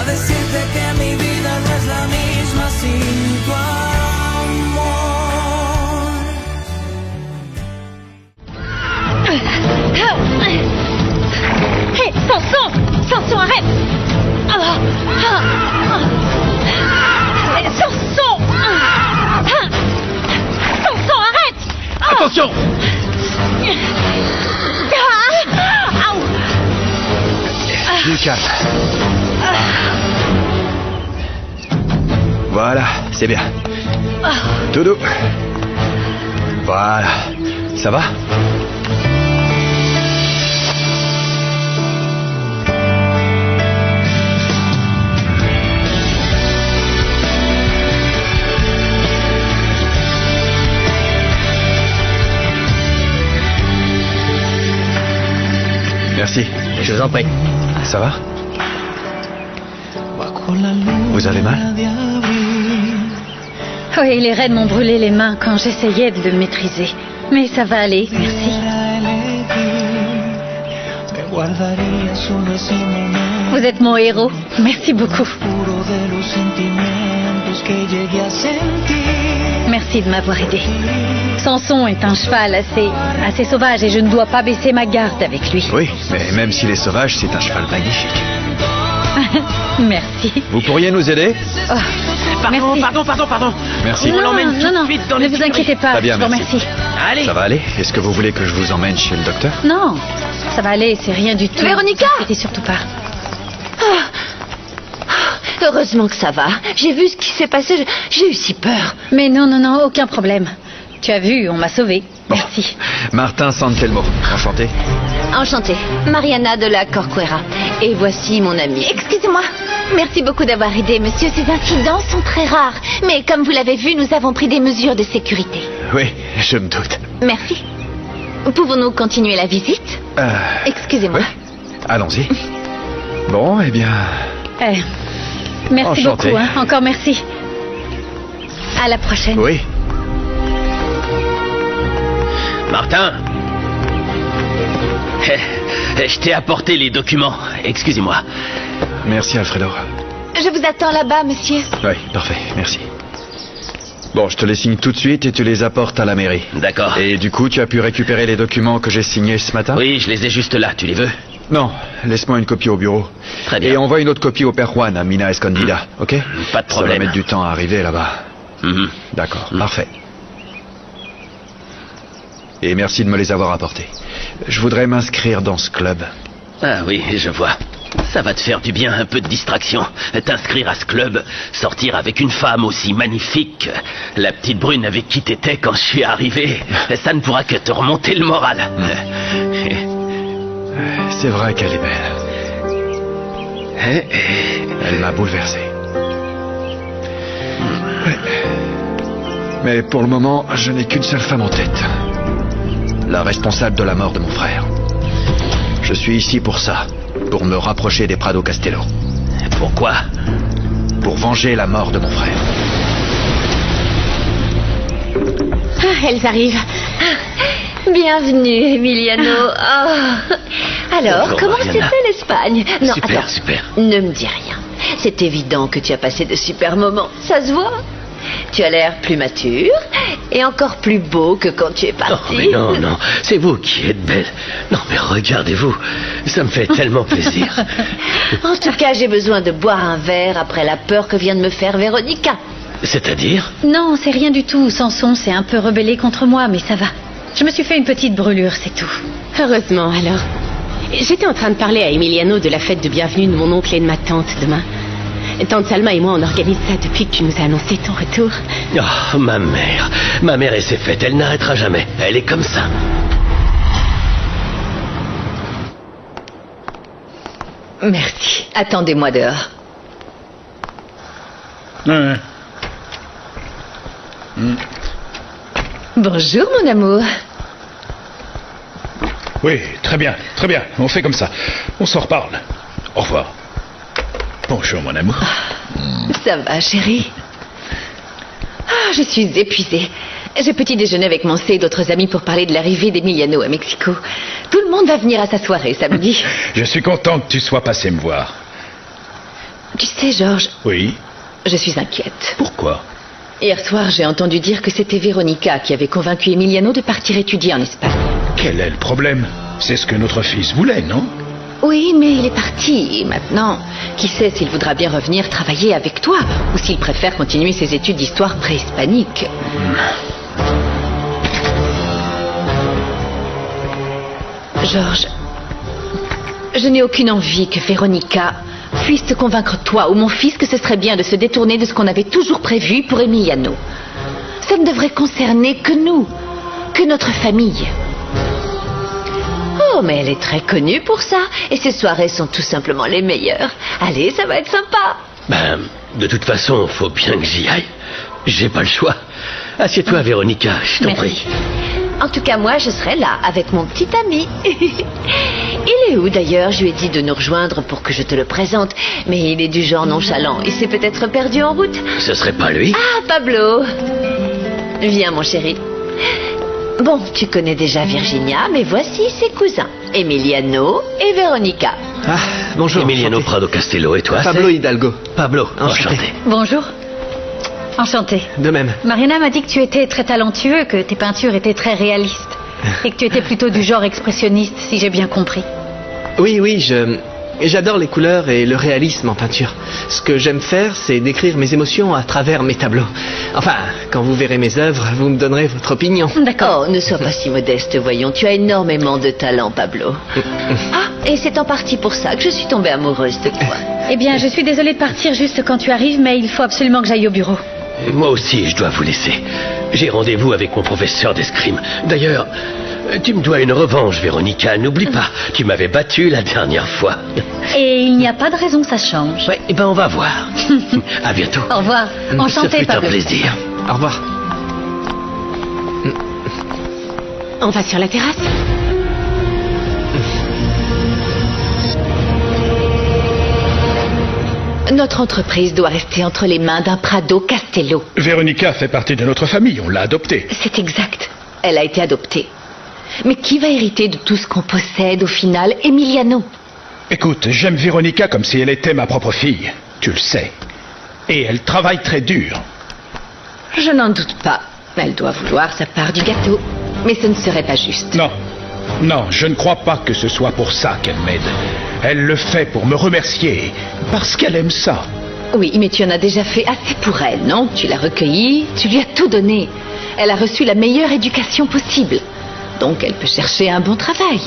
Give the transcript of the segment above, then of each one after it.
decirte que mi vida no es la misma sin tu amor. Hé, Samson! Samson, arrête! Samson! Samson, arrête! Attention! Du calme. Voilà, c'est bien. Tout doux. Voilà. Ça va? Merci. Je vous en prie. Ça va? Vous avez mal? Oui, les raids m'ont brûlé les mains quand j'essayais de le maîtriser. Mais ça va aller, merci. Vous êtes mon héros. Merci beaucoup. Merci de m'avoir aidé. Samson est un cheval assez sauvage et je ne dois pas baisser ma garde avec lui. Oui, mais même s'il est sauvage, c'est un cheval magnifique. Merci. Vous pourriez nous aider? Oh, Pardon, merci. pardon. Merci. On l'emmène tout de suite dans les ne vous écuries. inquiétez pas, Très bien, je vous merci. remercie. Allez. Ça va aller? Est-ce que vous voulez que je vous emmène chez le docteur? Non, ça va aller, c'est rien du tout. Véronica! Ne vous inquiétez surtout pas. Heureusement que ça va. J'ai vu ce qui s'est passé. J'ai eu si peur. Mais non, aucun problème. Tu as vu, on m'a sauvée. Bon. Merci. Martin Santelmo, enchanté. Enchantée. Mariana de la Corcuera. Et voici mon ami. Excusez-moi. Merci beaucoup d'avoir aidé, monsieur. Ces incidents sont très rares. Mais comme vous l'avez vu, nous avons pris des mesures de sécurité. Oui, je me doute. Merci. Pouvons-nous continuer la visite? Excusez-moi. Oui, allons-y. Bon, eh bien... Merci Enchanté. beaucoup, hein. Encore merci. À la prochaine. Oui. Martin. Je t'ai apporté les documents. Excusez-moi. Merci, Alfredo. Je vous attends là-bas, monsieur. Oui, parfait, merci. Bon, je te les signe tout de suite et tu les apportes à la mairie. D'accord. Et du coup, tu as pu récupérer les documents que j'ai signés ce matin? Oui, je les ai juste là. Tu les veux? Non, laisse-moi une copie au bureau. Très bien. Et envoie une autre copie au père Juan à Mina Escondida, ok? Pas de Ça va problème. mettre du temps à arriver là-bas. Mhm. D'accord, parfait. Et merci de me les avoir apportés. Je voudrais m'inscrire dans ce club. Ah oui, je vois. Ça va te faire du bien, un peu de distraction. T'inscrire à ce club, sortir avec une femme aussi magnifique. La petite brune avec qui t'étais quand je suis arrivé. Ça ne pourra que te remonter le moral. C'est vrai qu'elle est belle. Elle m'a bouleversé. Ouais. Mais pour le moment, je n'ai qu'une seule femme en tête. La responsable de la mort de mon frère. Je suis ici pour ça. Pour me rapprocher des Prado Castello. Pourquoi? Pour venger la mort de mon frère. Elles arrivent. Bienvenue, Emiliano. Oh. Alors, Bonjour, comment Mariana. c'était l'Espagne? Non, Super, attends. super. Ne me dis rien. C'est évident que tu as passé de super moments. Ça se voit. Tu as l'air plus mature et encore plus beau que quand tu es Oh, parti. mais non, c'est vous qui êtes belle. Non, mais regardez-vous, ça me fait tellement plaisir. En tout cas, j'ai besoin de boire un verre après la peur que vient de me faire Véronica. C'est-à-dire? Non, c'est rien du tout. Samson s'est un peu rebellé contre moi, mais ça va. Je me suis fait une petite brûlure, c'est tout. Heureusement, alors. J'étais en train de parler à Emiliano de la fête de bienvenue de mon oncle et de ma tante demain. Tante Salma et moi, on organise ça depuis que tu nous as annoncé ton retour. Oh, ma mère et ses fêtes, elle n'arrêtera jamais. Elle est comme ça. Merci. Attendez-moi dehors. Bonjour, mon amour. Oui, très bien. On fait comme ça. On s'en reparle. Au revoir. Bonjour, mon amour. Ça va, chérie? Ah, je suis épuisée. J'ai petit déjeuner avec mon C et d'autres amis pour parler de l'arrivée d'Emiliano à Mexico. Tout le monde va venir à sa soirée samedi. Je suis content que tu sois passé me voir. Tu sais, Georges, Oui. je suis inquiète. Pourquoi? Hier soir, j'ai entendu dire que c'était Véronica qui avait convaincu Emiliano de partir étudier en Espagne. Quel est le problème? C'est ce que notre fils voulait, non? Oui, mais il est parti. Et maintenant, qui sait s'il voudra bien revenir travailler avec toi ou s'il préfère continuer ses études d'histoire préhispanique. Georges, je n'ai aucune envie que Véronica puisse te convaincre toi ou mon fils que ce serait bien de se détourner de ce qu'on avait toujours prévu pour Emiliano. Ça ne devrait concerner que nous, que notre famille. Oh, mais elle est très connue pour ça, et ses soirées sont tout simplement les meilleures. Allez, ça va être sympa. Ben, de toute façon, faut bien que j'y aille. J'ai pas le choix. Assieds-toi, Véronica, je t'en prie. En tout cas, moi, je serai là, avec mon petit ami. Il est où, d'ailleurs? Je lui ai dit de nous rejoindre pour que je te le présente. Mais il est du genre nonchalant. Il s'est peut-être perdu en route. Ce serait pas lui? Ah, Pablo! Viens, mon chéri. Bon, tu connais déjà Virginia, mais voici ses cousins. Emiliano et Véronica. Ah, bonjour. Emiliano enchanté. Prado Castello, et toi? Pablo Hidalgo. Pablo, Enchanté. enchanté. Bonjour. Enchantée. De même. Mariana m'a dit que tu étais très talentueux, que tes peintures étaient très réalistes. Et que tu étais plutôt du genre expressionniste, si j'ai bien compris. Oui, j'adore les couleurs et le réalisme en peinture. Ce que j'aime faire, c'est décrire mes émotions à travers mes tableaux. Enfin, quand vous verrez mes œuvres, vous me donnerez votre opinion. D'accord. Oh, ne sois pas si modeste, voyons. Tu as énormément de talent, Pablo. Ah, et c'est en partie pour ça que je suis tombée amoureuse de toi. Eh bien, je suis désolée de partir juste quand tu arrives, mais il faut absolument que j'aille au bureau. Moi aussi, je dois vous laisser. J'ai rendez-vous avec mon professeur d'escrime. D'ailleurs, tu me dois une revanche, Véronica. N'oublie pas, tu m'avais battu la dernière fois. Et il n'y a pas de raison que ça change. Ouais, eh ben on va voir. À bientôt. Au revoir. Enchantée, Ce fut un Pablo. plaisir. Au revoir. On va sur la terrasse? Notre entreprise doit rester entre les mains d'un Prado Castello. Véronica fait partie de notre famille, on l'a adoptée. C'est exact. Elle a été adoptée. Mais qui va hériter de tout ce qu'on possède au final? Emiliano. Écoute, j'aime Véronica comme si elle était ma propre fille. Tu le sais. Et elle travaille très dur. Je n'en doute pas. Elle doit vouloir sa part du gâteau. Mais ce ne serait pas juste. Non, je ne crois pas que ce soit pour ça qu'elle m'aide. Elle le fait pour me remercier, parce qu'elle aime ça. Oui, mais tu en as déjà fait assez pour elle, non? Tu l'as recueillie, tu lui as tout donné. Elle a reçu la meilleure éducation possible. Donc elle peut chercher un bon travail,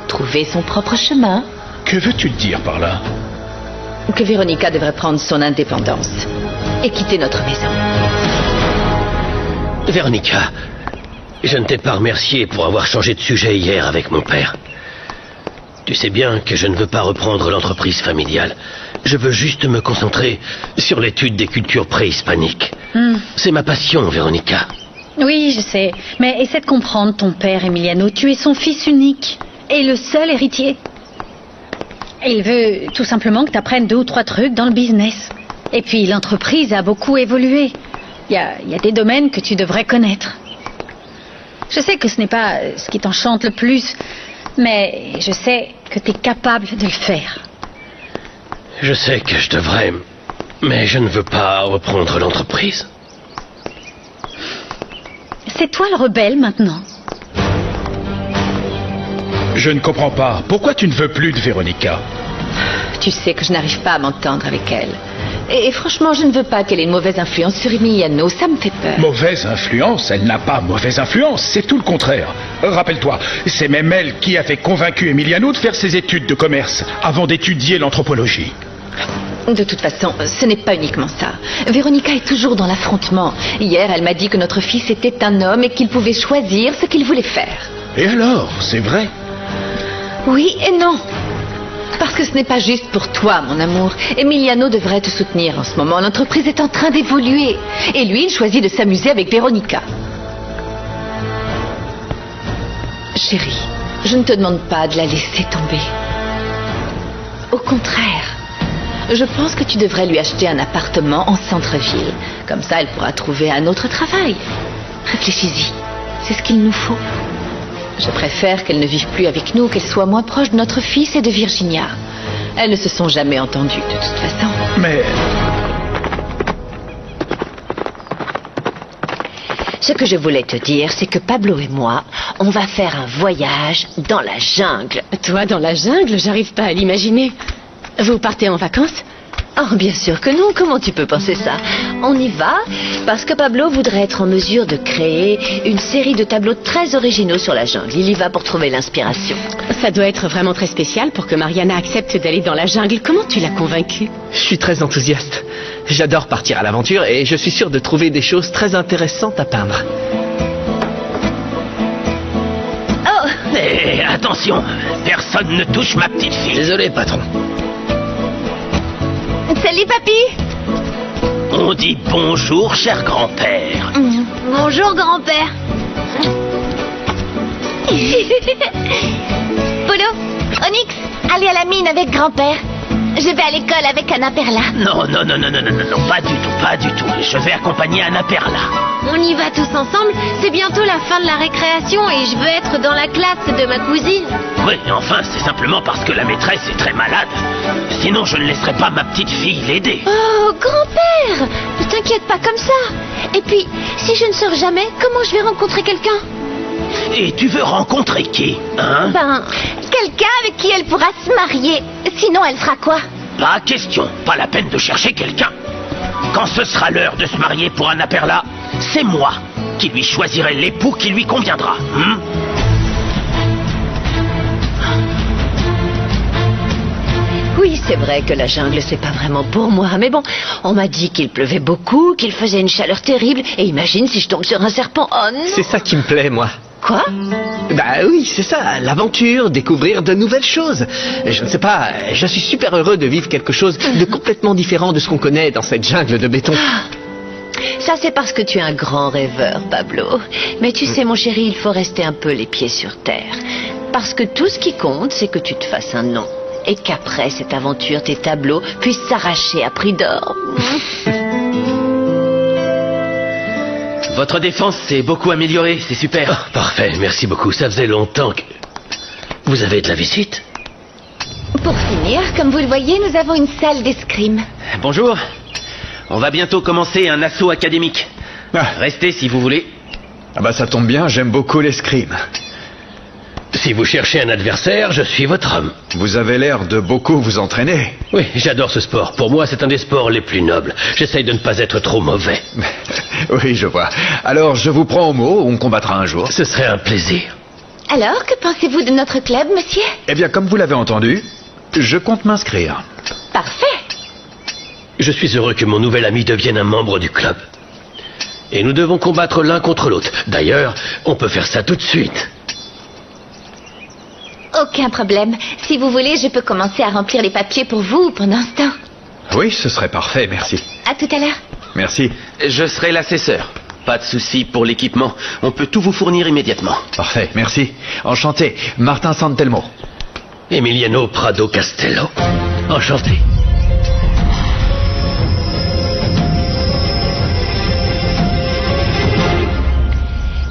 trouver son propre chemin. Que veux-tu dire par là? Que Véronica devrait prendre son indépendance et quitter notre maison. Véronica, je ne t'ai pas remercié pour avoir changé de sujet hier avec mon père. Tu sais bien que je ne veux pas reprendre l'entreprise familiale. Je veux juste me concentrer sur l'étude des cultures préhispaniques. C'est ma passion, Véronica. Oui, je sais. Mais essaie de comprendre ton père, Emiliano. Tu es son fils unique et le seul héritier. Il veut tout simplement que tu apprennes 2 ou 3 trucs dans le business. Et puis l'entreprise a beaucoup évolué. Il y a des domaines que tu devrais connaître. Je sais que ce n'est pas ce qui t'enchante le plus, mais je sais que tu es capable de le faire. Je sais que je devrais, mais je ne veux pas reprendre l'entreprise. C'est toi le rebelle maintenant. Je ne comprends pas. Pourquoi tu ne veux plus de Véronica? Tu sais que je n'arrive pas à m'entendre avec elle. Et franchement, je ne veux pas qu'elle ait une mauvaise influence sur Emiliano. Ça me fait peur. Mauvaise influence? Elle n'a pas mauvaise influence, c'est tout le contraire. Rappelle-toi, c'est même elle qui avait convaincu Emiliano de faire ses études de commerce avant d'étudier l'anthropologie. De toute façon, ce n'est pas uniquement ça. Véronica est toujours dans l'affrontement. Hier, elle m'a dit que notre fils était un homme et qu'il pouvait choisir ce qu'il voulait faire. Et alors, c'est vrai? Oui et non. Parce que ce n'est pas juste pour toi, mon amour. Emiliano devrait te soutenir en ce moment. L'entreprise est en train d'évoluer. Et lui, il choisit de s'amuser avec Véronica. Chérie, je ne te demande pas de la laisser tomber. Au contraire, je pense que tu devrais lui acheter un appartement en centre-ville. Comme ça, elle pourra trouver un autre travail. Réfléchis-y. C'est ce qu'il nous faut. Je préfère qu'elle ne vive plus avec nous, qu'elle soit moins proche de notre fils et de Virginia. Elles ne se sont jamais entendues, de toute façon. Mais... Ce que je voulais te dire, c'est que Pablo et moi, on va faire un voyage dans la jungle. Toi, dans la jungle, j'arrive pas à l'imaginer. Vous partez en vacances? Oh, bien sûr que non. Comment tu peux penser ça? On y va parce que Pablo voudrait être en mesure de créer une série de tableaux très originaux sur la jungle. Il y va pour trouver l'inspiration. Ça doit être vraiment très spécial pour que Mariana accepte d'aller dans la jungle. Comment tu l'as convaincue? Je suis très enthousiaste. J'adore partir à l'aventure et je suis sûr de trouver des choses très intéressantes à peindre. Oh! Eh, attention, personne ne touche ma petite fille. Désolé, patron. Salut, papy. On dit bonjour, cher grand-père. Bonjour, grand-père. Polo, Onyx, allez à la mine avec grand-père. Je vais à l'école avec Anna Perla. Non, pas du tout. Je vais accompagner Anna Perla. On y va tous ensemble. C'est bientôt la fin de la récréation et je veux être dans la classe de ma cousine. Oui, enfin, c'est simplement parce que la maîtresse est très malade. Sinon, je ne laisserai pas ma petite fille l'aider. Oh, grand-père, ne t'inquiète pas comme ça. Et puis, si je ne sors jamais, comment je vais rencontrer quelqu'un? Et tu veux rencontrer qui, hein? Ben, quelqu'un avec qui elle pourra se marier. Sinon, elle fera quoi? Pas question, pas la peine de chercher quelqu'un. Quand ce sera l'heure de se marier pour Anna Perla, c'est moi qui lui choisirai l'époux qui lui conviendra. Oui, c'est vrai que la jungle, c'est pas vraiment pour moi. Mais bon, on m'a dit qu'il pleuvait beaucoup, qu'il faisait une chaleur terrible. Et imagine si je tombe sur un serpent. Oh non! C'est ça qui me plaît, moi. Quoi? Bah oui, c'est ça, l'aventure, découvrir de nouvelles choses. Je ne sais pas, je suis super heureux de vivre quelque chose de complètement différent de ce qu'on connaît dans cette jungle de béton. Ça, c'est parce que tu es un grand rêveur, Pablo. Mais tu sais, mon chéri, il faut rester un peu les pieds sur terre. Parce que tout ce qui compte, c'est que tu te fasses un nom. Et qu'après cette aventure, tes tableaux puissent s'arracher à prix d'or. Votre défense s'est beaucoup améliorée, c'est super. Oh, parfait, merci beaucoup. Ça faisait longtemps que... Vous avez de la visite? Pour finir, comme vous le voyez, nous avons une salle d'escrime. Bonjour. On va bientôt commencer un assaut académique. Restez si vous voulez. Ah bah ça tombe bien, j'aime beaucoup l'escrime. Si vous cherchez un adversaire, je suis votre homme. Vous avez l'air de beaucoup vous entraîner. Oui, j'adore ce sport. Pour moi, c'est un des sports les plus nobles. J'essaye de ne pas être trop mauvais. Oui, je vois. Alors, je vous prends au mot, on combattra un jour. Ce serait un plaisir. Alors, que pensez-vous de notre club, monsieur? Eh bien, comme vous l'avez entendu, je compte m'inscrire. Parfait. Je suis heureux que mon nouvel ami devienne un membre du club. Et nous devons combattre l'un contre l'autre. D'ailleurs, on peut faire ça tout de suite. Aucun problème. Si vous voulez, je peux commencer à remplir les papiers pour vous pendant ce temps. Oui, ce serait parfait, merci. À tout à l'heure. Merci. Je serai l'assesseur. Pas de souci pour l'équipement. On peut tout vous fournir immédiatement. Parfait, merci. Enchanté, Martin Santelmo. Emiliano Prado Castello. Enchanté.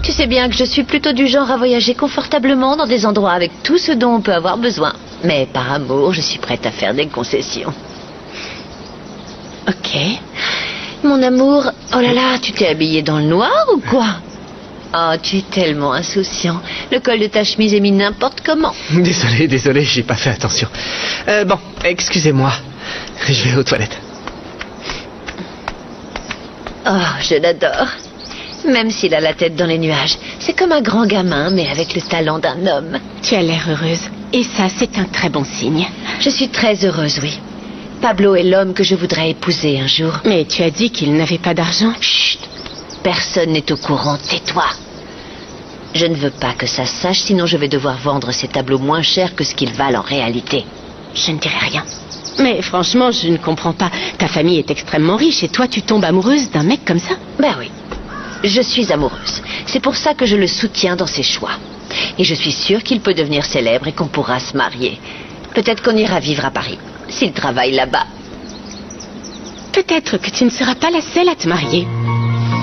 Tu sais bien que je suis plutôt du genre à voyager confortablement dans des endroits avec tout ce dont on peut avoir besoin. Mais par amour, je suis prête à faire des concessions. Ok. Mon amour, oh là là, tu t'es habillé dans le noir ou quoi? Oh, tu es tellement insouciant. Le col de ta chemise est mis n'importe comment. Désolé, j'ai pas fait attention. Bon, excusez-moi. Je vais aux toilettes. Oh, je l'adore. Même s'il a la tête dans les nuages. C'est comme un grand gamin, mais avec le talent d'un homme. Tu as l'air heureuse. Et ça, c'est un très bon signe. Je suis très heureuse, oui. Pablo est l'homme que je voudrais épouser un jour. Mais tu as dit qu'il n'avait pas d'argent. Chut! Personne n'est au courant, tais-toi. Je ne veux pas que ça se sache, sinon je vais devoir vendre ces tableaux moins chers que ce qu'ils valent en réalité. Je ne dirai rien. Mais franchement, je ne comprends pas. Ta famille est extrêmement riche et toi, tu tombes amoureuse d'un mec comme ça? Ben oui. Je suis amoureuse. C'est pour ça que je le soutiens dans ses choix. Et je suis sûre qu'il peut devenir célèbre et qu'on pourra se marier. Peut-être qu'on ira vivre à Paris, s'il travaille là-bas. Peut-être que tu ne seras pas la seule à te marier.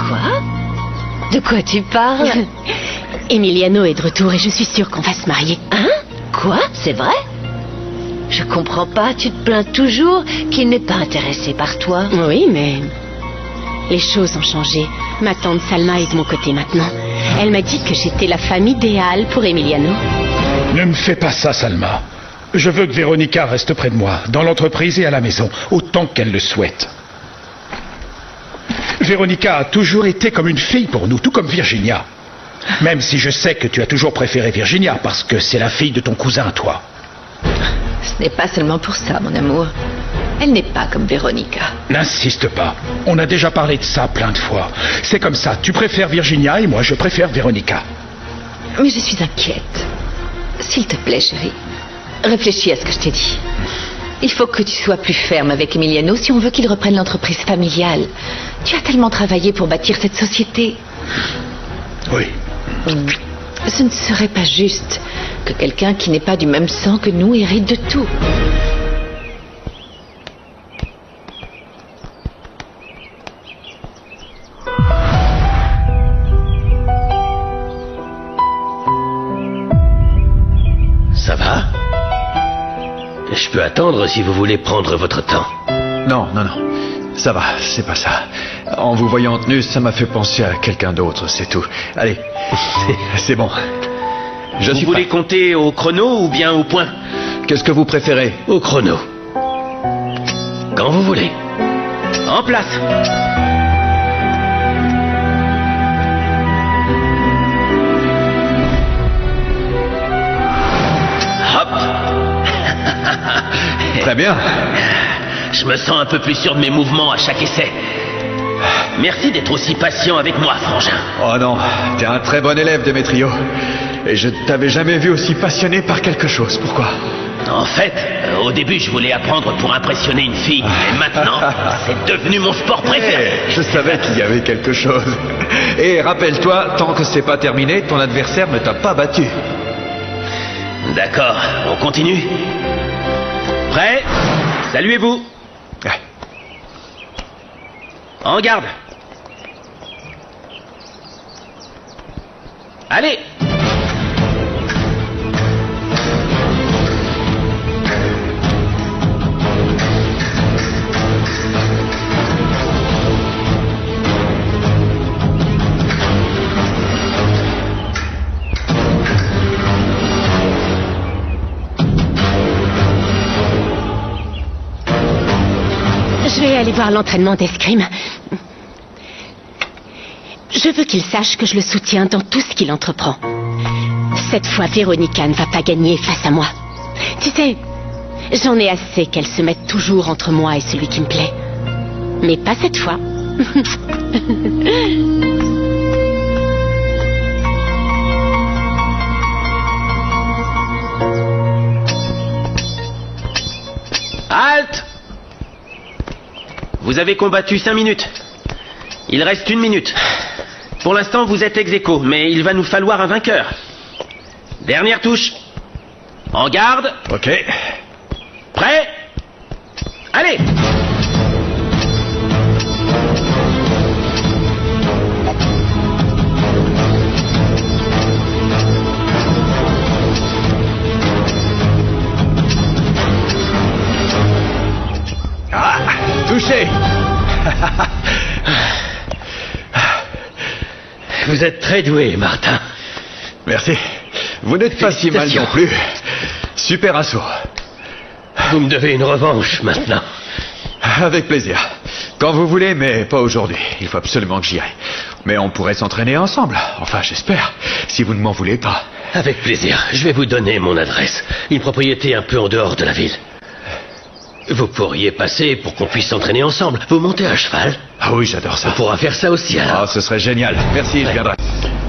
Quoi? De quoi tu parles? Emiliano est de retour et je suis sûre qu'on va se marier. Hein? Quoi? C'est vrai? Je comprends pas, tu te plains toujours qu'il n'est pas intéressé par toi. Oui, mais les choses ont changé. Ma tante Salma est de mon côté maintenant. Elle m'a dit que j'étais la femme idéale pour Emiliano. Ne me fais pas ça, Salma. Je veux que Véronica reste près de moi, dans l'entreprise et à la maison, autant qu'elle le souhaite. Véronica a toujours été comme une fille pour nous, tout comme Virginia. Même si je sais que tu as toujours préféré Virginia, parce que c'est la fille de ton cousin, toi. Ce n'est pas seulement pour ça, mon amour. Elle n'est pas comme Véronica. N'insiste pas. On a déjà parlé de ça plein de fois. C'est comme ça. Tu préfères Virginia et moi, je préfère Véronica. Mais je suis inquiète. S'il te plaît, chérie, réfléchis à ce que je t'ai dit. Il faut que tu sois plus ferme avec Emiliano si on veut qu'il reprenne l'entreprise familiale. Tu as tellement travaillé pour bâtir cette société. Oui. Ce ne serait pas juste que quelqu'un qui n'est pas du même sang que nous hérite de tout. Ça va? Je peux attendre si vous voulez prendre votre temps. Non, non, non. Ça va, c'est pas ça. En vous voyant en tenue, ça m'a fait penser à quelqu'un d'autre, c'est tout. Allez, c'est bon. Vous voulez compter au chrono ou bien au point? Qu'est-ce que vous préférez? Au chrono. Quand vous voulez. En place. Hop. Très bien. Je me sens un peu plus sûr de mes mouvements à chaque essai. Merci d'être aussi patient avec moi, frangin. Oh non, t'es un très bon élève, Démétrio. Et je t'avais jamais vu aussi passionné par quelque chose. Pourquoi? En fait, au début, je voulais apprendre pour impressionner une fille. Mais maintenant, c'est devenu mon sport préféré. Je savais qu'il y avait quelque chose. Et rappelle-toi, tant que c'est pas terminé, ton adversaire ne t'a pas battu. D'accord, on continue. Prêt? Saluez-vous. En garde. Allez. Je vais aller voir l'entraînement d'escrime. Je veux qu'il sache que je le soutiens dans tout ce qu'il entreprend. Cette fois, Véronica ne va pas gagner face à moi. Tu sais, j'en ai assez qu'elle se mette toujours entre moi et celui qui me plaît. Mais pas cette fois. Halte! Vous avez combattu 5 minutes. Il reste 1 minute. Pour l'instant, vous êtes ex-aequo, mais il va nous falloir un vainqueur. Dernière touche. En garde. Ok. Prêt? Allez! Ah! Touché! Vous êtes très doué, Martin. Merci. Vous n'êtes pas si mal non plus. Super assaut. Vous me devez une revanche maintenant. Avec plaisir. Quand vous voulez, mais pas aujourd'hui. Il faut absolument que j'y aille. Mais on pourrait s'entraîner ensemble. Enfin, j'espère. Si vous ne m'en voulez pas. Avec plaisir. Je vais vous donner mon adresse. Une propriété un peu en dehors de la ville. Vous pourriez passer pour qu'on puisse s'entraîner ensemble. Vous montez à cheval? Ah oui, j'adore ça. On pourra faire ça aussi alors. Ah, ce serait génial. Merci, je viendrai.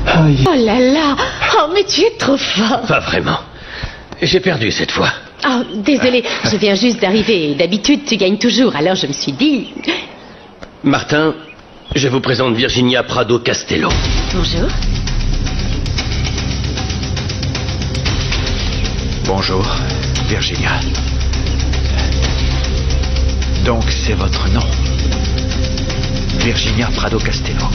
Oh là là! Oh, mais tu es trop fort! Pas vraiment. J'ai perdu cette fois. Oh, désolé, je viens juste d'arriver. D'habitude, tu gagnes toujours, alors je me suis dit... Martin, je vous présente Virginia Prado Castello. Bonjour. Bonjour, Virginia. Donc c'est votre nom. Virginia Prado Castello.